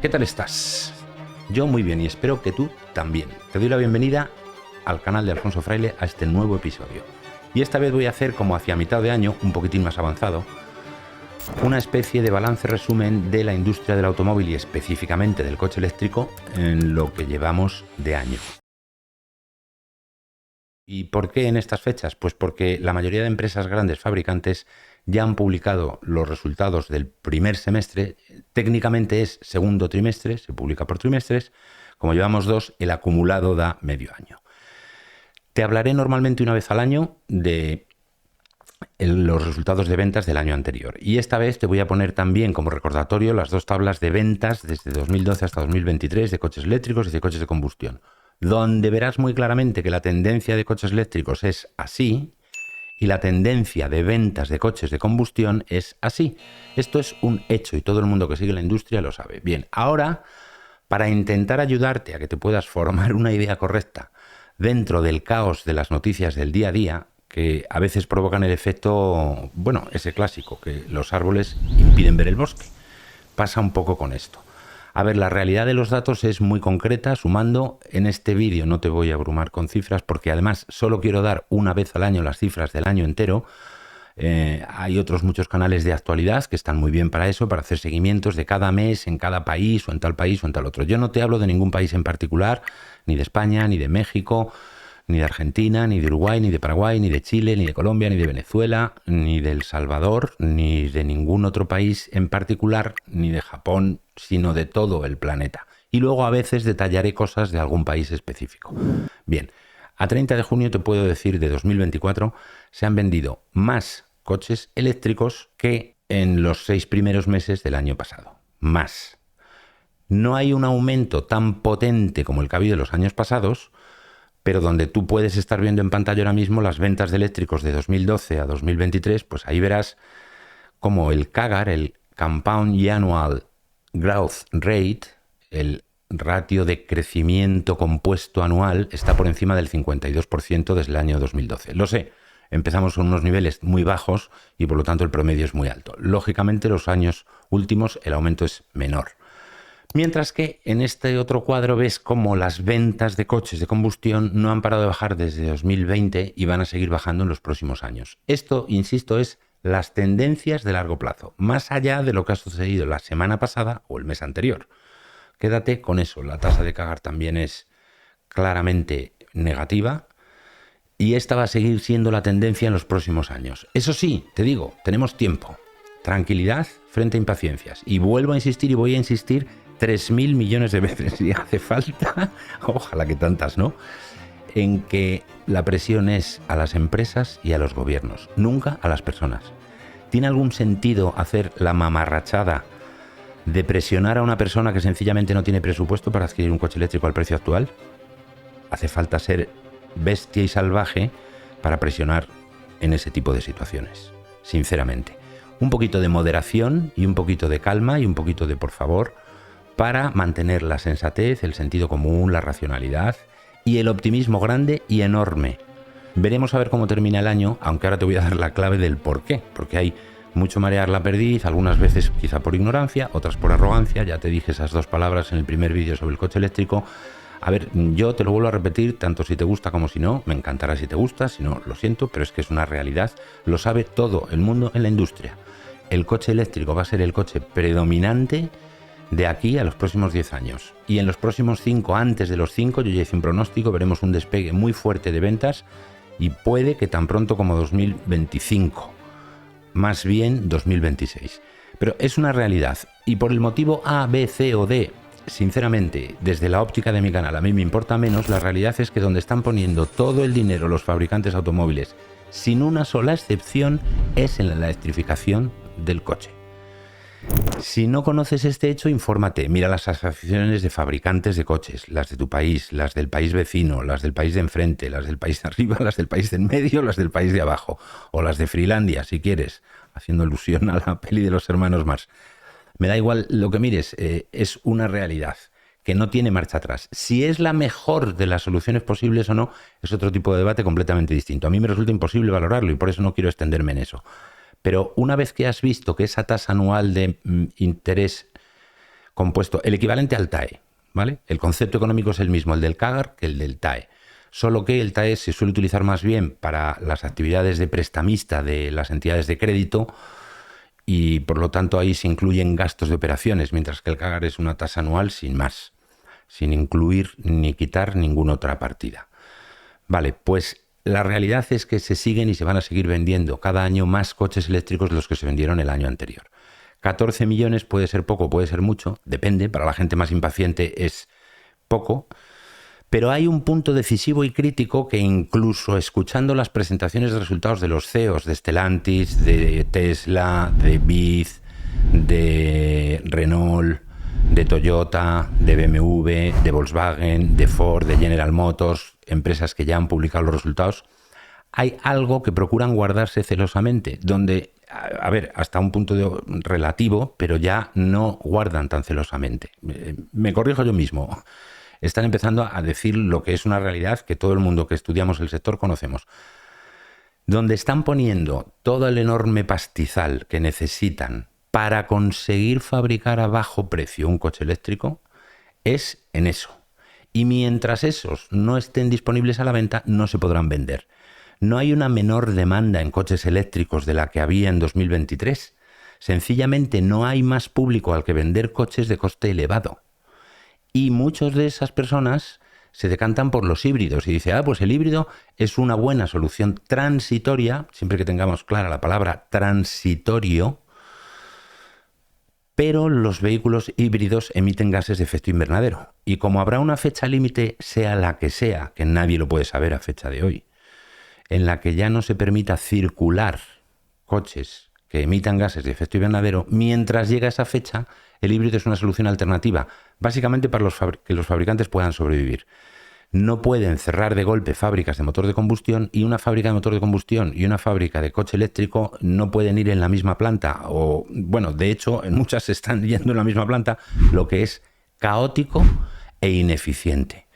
¿Qué tal estás? Yo muy bien y espero que tú también. Te doy la bienvenida al canal de Alfonso Fraile a este nuevo episodio. Y esta vez voy a hacer, como hacia mitad de año, un poquitín más avanzado, una especie de balance resumen de la industria del automóvil y específicamente del coche eléctrico en lo que llevamos de año. ¿Y por qué en estas fechas? Pues porque la mayoría de empresas grandes fabricantes ya han publicado los resultados del primer semestre. Técnicamente es segundo trimestre, se publica por trimestres. Como llevamos dos, el acumulado da medio año. Te hablaré normalmente una vez al año de los resultados de ventas del año anterior. Y esta vez te voy a poner también como recordatorio las dos tablas de ventas desde 2012 hasta 2023 de coches eléctricos y de coches de combustión, donde verás muy claramente que la tendencia de coches eléctricos es así y la tendencia de ventas de coches de combustión es así. Esto es un hecho y todo el mundo que sigue la industria lo sabe. Bien, ahora, para intentar ayudarte a que te puedas formar una idea correcta dentro del caos de las noticias del día a día, que a veces provocan el efecto, bueno, ese clásico, que los árboles impiden ver el bosque. Pasa un poco con esto. A ver, la realidad de los datos es muy concreta, sumando. En este vídeo no te voy a abrumar con cifras, porque además solo quiero dar una vez al año las cifras del año entero. Hay otros muchos canales de actualidad que están muy bien para eso, para hacer seguimientos de cada mes en cada país o en tal país o en tal otro. Yo no te hablo de ningún país en particular, ni de España, ni de México, ni de Argentina, ni de Uruguay, ni de Paraguay, ni de Chile, ni de Colombia, ni de Venezuela, ni de El Salvador, ni de ningún otro país en particular, ni de Japón, sino de todo el planeta. Y luego a veces detallaré cosas de algún país específico. Bien, a 30 de junio te puedo decir de 2024 se han vendido más coches eléctricos que en los 6 primeros meses del año pasado. Más. No hay un aumento tan potente como el que ha habido en los años pasados, pero donde tú puedes estar viendo en pantalla ahora mismo las ventas de eléctricos de 2012 a 2023, pues ahí verás como el CAGR, el Compound Annual Growth Rate, el ratio de crecimiento compuesto anual, está por encima del 52% desde el año 2012. Lo sé, empezamos con unos niveles muy bajos y por lo tanto el promedio es muy alto. Lógicamente los años últimos el aumento es menor. Mientras que en este otro cuadro ves cómo las ventas de coches de combustión no han parado de bajar desde 2020 y van a seguir bajando en los próximos años. Esto, insisto, es las tendencias de largo plazo, más allá de lo que ha sucedido la semana pasada o el mes anterior. Quédate con eso, la tasa de CAGR también es claramente negativa y esta va a seguir siendo la tendencia en los próximos años. Eso sí, te digo, tenemos tiempo, tranquilidad frente a impaciencias. Y vuelvo a insistir y voy a insistir 3.000 millones de veces si hace falta, ojalá que tantas, ¿no?, en que la presión es a las empresas y a los gobiernos, nunca a las personas. ¿Tiene algún sentido hacer la mamarrachada de presionar a una persona que sencillamente no tiene presupuesto para adquirir un coche eléctrico al precio actual? Hace falta ser bestia y salvaje para presionar en ese tipo de situaciones, sinceramente. Un poquito de moderación y un poquito de calma y un poquito de por favor, para mantener la sensatez, el sentido común, la racionalidad y el optimismo grande y enorme. Veremos a ver cómo termina el año, aunque ahora te voy a dar la clave del por qué, porque hay mucho marear la perdiz, algunas veces quizá por ignorancia, otras por arrogancia. Ya te dije esas dos palabras en el primer vídeo sobre el coche eléctrico. A ver, yo te lo vuelvo a repetir, tanto si te gusta como si no, me encantará si te gusta, si no, lo siento, pero es que es una realidad, lo sabe todo el mundo en la industria. El coche eléctrico va a ser el coche predominante de aquí a los próximos 10 años. Y en los próximos 5, antes de los 5, yo ya hice un pronóstico, veremos un despegue muy fuerte de ventas y puede que tan pronto como 2025, más bien 2026. Pero es una realidad y por el motivo A, B, C o D, sinceramente, desde la óptica de mi canal, a mí me importa menos. La realidad es que donde están poniendo todo el dinero los fabricantes automóviles, sin una sola excepción, es en la electrificación del coche. Si no conoces este hecho, infórmate, mira las asociaciones de fabricantes de coches, las de tu país, las del país vecino, las del país de enfrente, las del país de arriba, las del país del medio, las del país de abajo, o las de Frilandia, si quieres, haciendo alusión a la peli de los hermanos Marx. Me da igual lo que mires, es una realidad que no tiene marcha atrás. Si es la mejor de las soluciones posibles o no, es otro tipo de debate completamente distinto. A mí me resulta imposible valorarlo y por eso no quiero extenderme en eso. Pero una vez que has visto que esa tasa anual de interés compuesto, el equivalente al TAE, ¿vale? El concepto económico es el mismo, el del CAGR, que el del TAE. Solo que el TAE se suele utilizar más bien para las actividades de prestamista de las entidades de crédito y por lo tanto ahí se incluyen gastos de operaciones, mientras que el CAGR es una tasa anual sin más, sin incluir ni quitar ninguna otra partida. Vale, pues la realidad es que se siguen y se van a seguir vendiendo cada año más coches eléctricos de los que se vendieron el año anterior. 14 millones puede ser poco, puede ser mucho, depende, para la gente más impaciente es poco. Pero hay un punto decisivo y crítico que incluso escuchando las presentaciones de resultados de los CEOs de Stellantis, de Tesla, de BYD, de Renault, de Toyota, de BMW, de Volkswagen, de Ford, de General Motors, empresas que ya han publicado los resultados, hay algo que procuran guardarse celosamente, donde, a ver, hasta un punto relativo, pero ya no guardan tan celosamente. Me corrijo yo mismo. Están empezando a decir lo que es una realidad que todo el mundo que estudiamos el sector conocemos. Donde están poniendo todo el enorme pastizal que necesitan para conseguir fabricar a bajo precio un coche eléctrico es en eso. Y mientras esos no estén disponibles a la venta, no se podrán vender. No hay una menor demanda en coches eléctricos de la que había en 2023. Sencillamente no hay más público al que vender coches de coste elevado. Y muchas de esas personas se decantan por los híbridos y dicen, pues el híbrido es una buena solución transitoria, siempre que tengamos clara la palabra transitorio, pero los vehículos híbridos emiten gases de efecto invernadero. Y como habrá una fecha límite, sea la que sea, que nadie lo puede saber a fecha de hoy, en la que ya no se permita circular coches que emitan gases de efecto invernadero, mientras llega esa fecha, el híbrido es una solución alternativa, básicamente para que los fabricantes puedan sobrevivir. No pueden cerrar de golpe fábricas de motor de combustión y una fábrica de motor de combustión y una fábrica de coche eléctrico no pueden ir en la misma planta. O, bueno, de hecho, en muchas se están yendo en la misma planta, lo que es caótico e ineficiente.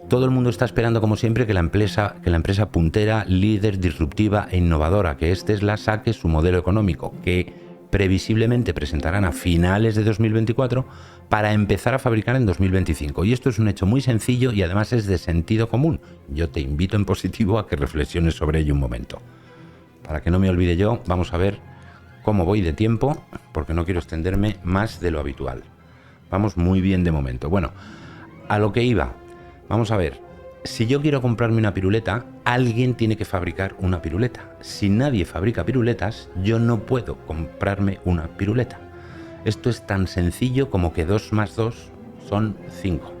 Todo el mundo está esperando, como siempre, que la empresa puntera, líder, disruptiva e innovadora, que es Tesla, saque su modelo económico, que previsiblemente presentarán a finales de 2024 para empezar a fabricar en 2025. Y esto es un hecho muy sencillo y además es de sentido común. Yo te invito en positivo a que reflexiones sobre ello un momento. Para que no me olvide yo, vamos a ver cómo voy de tiempo, porque no quiero extenderme más de lo habitual. Vamos muy bien de momento. Bueno, a lo que iba. Vamos a ver, si yo quiero comprarme una piruleta, alguien tiene que fabricar una piruleta. Si nadie fabrica piruletas, yo no puedo comprarme una piruleta. Esto es tan sencillo como que 2 más 2 son 5.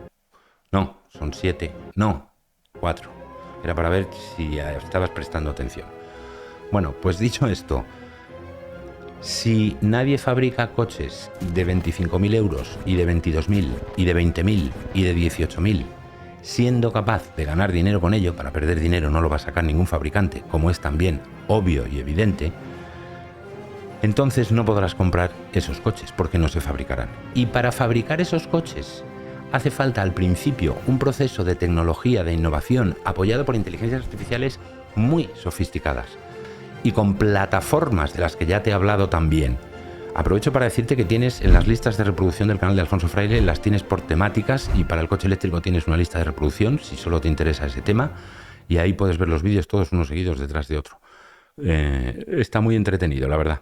No, son 7. No, 4. Era para ver si estabas prestando atención. Bueno, pues dicho esto, si nadie fabrica coches de 25.000 euros y de 22.000 y de 20.000 y de 18.000, siendo capaz de ganar dinero con ello, para perder dinero no lo va a sacar ningún fabricante, como es también obvio y evidente, entonces no podrás comprar esos coches porque no se fabricarán. Y para fabricar esos coches hace falta al principio un proceso de tecnología, de innovación, apoyado por inteligencias artificiales muy sofisticadas y con plataformas de las que ya te he hablado también. Aprovecho para decirte que tienes en las listas de reproducción del canal de Alfonso Fraile, las tienes por temáticas y para el coche eléctrico tienes una lista de reproducción si solo te interesa ese tema y ahí puedes ver los vídeos todos unos seguidos detrás de otro. Está muy entretenido, la verdad.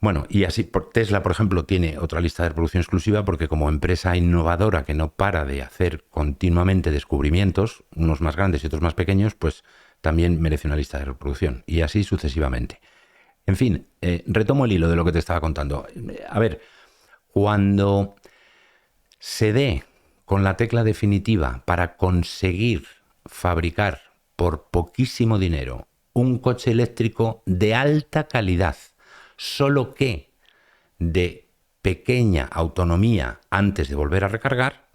Bueno, y así Tesla, por ejemplo, tiene otra lista de reproducción exclusiva porque como empresa innovadora que no para de hacer continuamente descubrimientos, unos más grandes y otros más pequeños, pues también merece una lista de reproducción y así sucesivamente. En fin, retomo el hilo de lo que te estaba contando. A ver, cuando se dé con la tecla definitiva para conseguir fabricar por poquísimo dinero un coche eléctrico de alta calidad, solo que de pequeña autonomía antes de volver a recargar,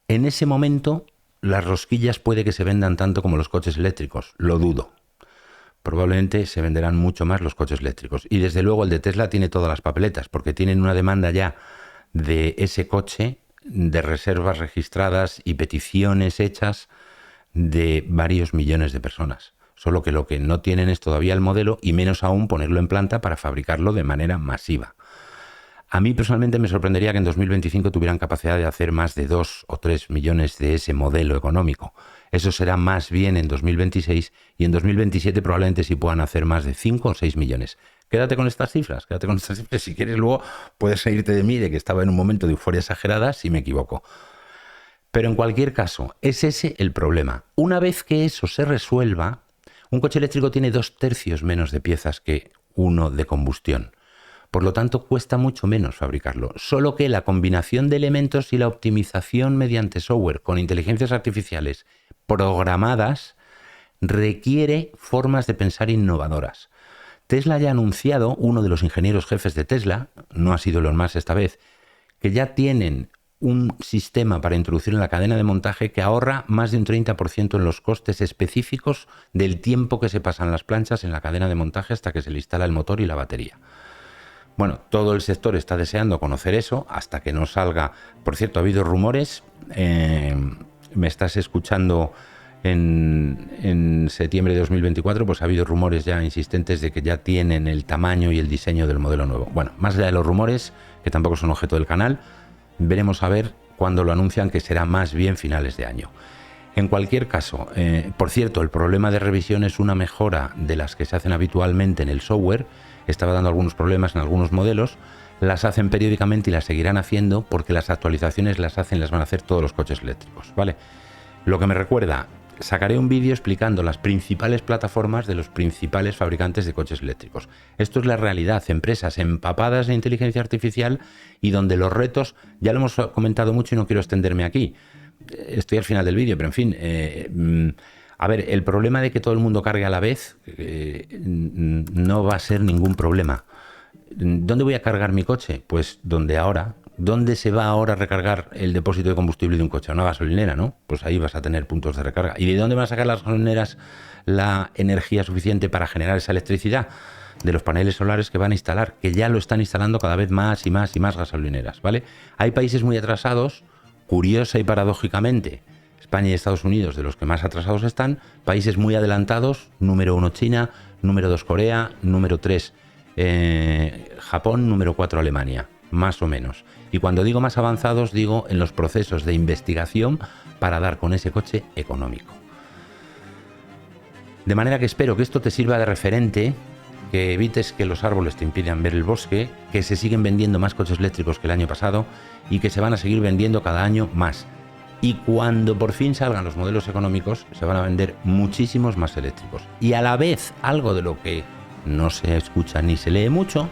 en ese momento las rosquillas puede que se vendan tanto como los coches eléctricos, lo dudo. Probablemente se venderán mucho más los coches eléctricos. Y desde luego el de Tesla tiene todas las papeletas, porque tienen una demanda ya de ese coche, de reservas registradas y peticiones hechas de varios millones de personas. Solo que lo que no tienen es todavía el modelo y menos aún ponerlo en planta para fabricarlo de manera masiva. A mí personalmente me sorprendería que en 2025 tuvieran capacidad de hacer más de 2 o 3 millones de ese modelo económico. Eso será más bien en 2026 y en 2027 probablemente sí puedan hacer más de 5 o 6 millones. Quédate con estas cifras, quédate con estas cifras. Si quieres luego puedes reírte de mí de que estaba en un momento de euforia exagerada si me equivoco. Pero en cualquier caso, es ese el problema. Una vez que eso se resuelva, un coche eléctrico tiene 2/3 menos de piezas que uno de combustión. Por lo tanto, cuesta mucho menos fabricarlo. Solo que la combinación de elementos y la optimización mediante software con inteligencias artificiales programadas requiere formas de pensar innovadoras. Tesla ya ha anunciado, uno de los ingenieros jefes de Tesla, no ha sido Elon Musk esta vez, que ya tienen un sistema para introducir en la cadena de montaje que ahorra más de un 30% en los costes específicos del tiempo que se pasan las planchas en la cadena de montaje hasta que se le instala el motor y la batería. Bueno, todo el sector está deseando conocer eso hasta que no salga. Por cierto, ha habido rumores, me estás escuchando en septiembre de 2024, pues ha habido rumores ya insistentes de que ya tienen el tamaño y el diseño del modelo nuevo. Bueno, más allá de los rumores, que tampoco son objeto del canal, veremos a ver cuándo lo anuncian, que será más bien finales de año. En cualquier caso, por cierto, el problema de revisión es una mejora de las que se hacen habitualmente en el software. Estaba dando algunos problemas en algunos modelos, las hacen periódicamente y las seguirán haciendo porque las actualizaciones las van a hacer todos los coches eléctricos, ¿vale? Lo que me recuerda, sacaré un vídeo explicando las principales plataformas de los principales fabricantes de coches eléctricos. Esto es la realidad, empresas empapadas de inteligencia artificial y donde los retos, ya lo hemos comentado mucho y no quiero extenderme aquí, estoy al final del vídeo, pero en fin, a ver, el problema de que todo el mundo cargue a la vez no va a ser ningún problema. ¿Dónde voy a cargar mi coche? Pues donde ahora. ¿Dónde se va ahora a recargar el depósito de combustible de un coche? A una gasolinera, ¿no? Pues ahí vas a tener puntos de recarga. ¿Y de dónde van a sacar las gasolineras la energía suficiente para generar esa electricidad? De los paneles solares que van a instalar, que ya lo están instalando cada vez más y más y más gasolineras, ¿vale? Hay países muy atrasados, curiosa y paradójicamente, España y Estados Unidos, de los que más atrasados están, países muy adelantados, número 1 China, número 2 Corea, número 3 Japón, número 4 Alemania, más o menos. Y cuando digo más avanzados, digo en los procesos de investigación para dar con ese coche económico. De manera que espero que esto te sirva de referente, que evites que los árboles te impidan ver el bosque, que se siguen vendiendo más coches eléctricos que el año pasado y que se van a seguir vendiendo cada año más. Y cuando por fin salgan los modelos económicos, se van a vender muchísimos más eléctricos. Y a la vez, algo de lo que no se escucha ni se lee mucho,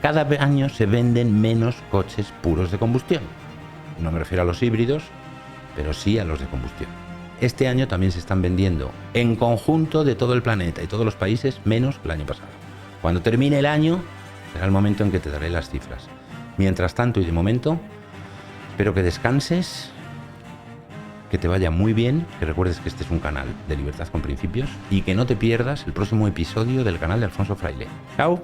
cada año se venden menos coches puros de combustión. No me refiero a los híbridos, pero sí a los de combustión. Este año también se están vendiendo en conjunto de todo el planeta y todos los países menos que el año pasado. Cuando termine el año será el momento en que te daré las cifras. Mientras tanto y de momento, espero que descanses, que te vaya muy bien, que recuerdes que este es un canal de libertad con principios y que no te pierdas el próximo episodio del canal de Alfonso Fraile. ¡Chao!